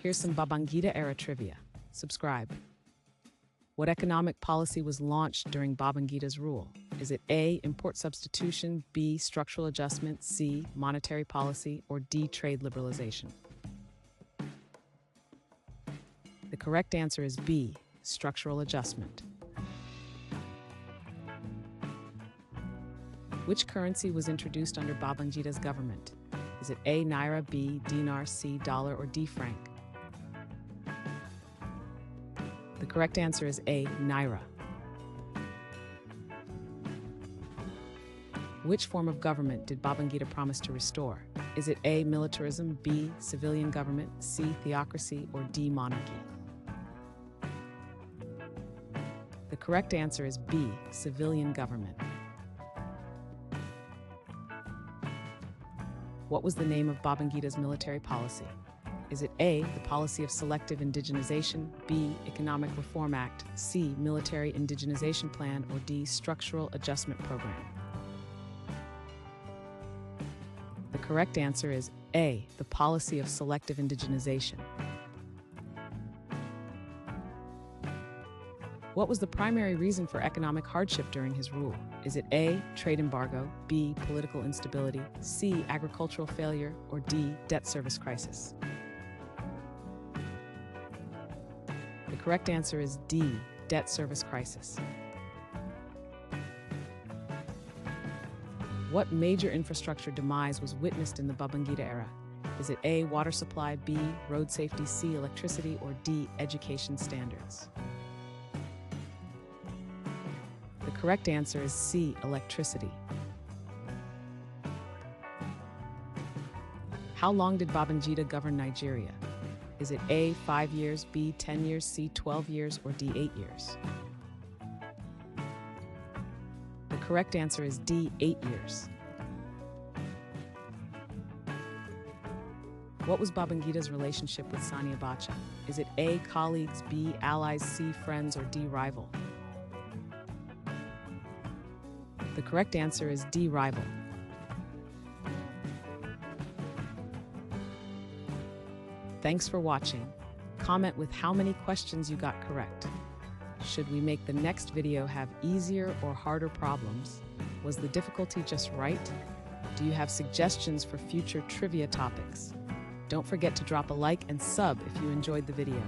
Here's some Babangida Era trivia. Subscribe. What economic policy was launched during Babangida's rule? Is it A, import substitution, B, structural adjustment, C, monetary policy, or D, trade liberalization? The correct answer is B, structural adjustment. Which currency was introduced under Babangida's government? Is it A, Naira, B, dinar, C, dollar, or D, franc? The correct answer is A, Naira. Which form of government did Babangida promise to restore? Is it A, militarism, B, civilian government, C, theocracy, or D, monarchy? The correct answer is B, civilian government. What was the name of Babangida's military policy? Is it A, the policy of selective indigenization, B, Economic Reform Act, C, Military Indigenization Plan, or D, Structural Adjustment Program? The correct answer is A, the policy of selective indigenization. What was the primary reason for economic hardship during his rule? Is it A, trade embargo, B, political instability, C, agricultural failure, or D, debt service crisis? The correct answer is D, debt service crisis. What major infrastructure demise was witnessed in the Babangida era? Is it A, water supply, B, road safety, C, electricity, or D, education standards? The correct answer is C, electricity. How long did Babangida govern Nigeria? Is it A, 5 years, B, 10 years, C, 12 years, or D, 8 years? The correct answer is D, 8 years. What was Babangida's relationship with Sani Abacha? Is it A, colleagues, B, allies, C, friends, or D, rival? The correct answer is D, rival. Thanks for watching. Comment with how many questions you got correct. Should we make the next video have easier or harder problems? Was the difficulty just right? Do you have suggestions for future trivia topics? Don't forget to drop a like and sub if you enjoyed the video.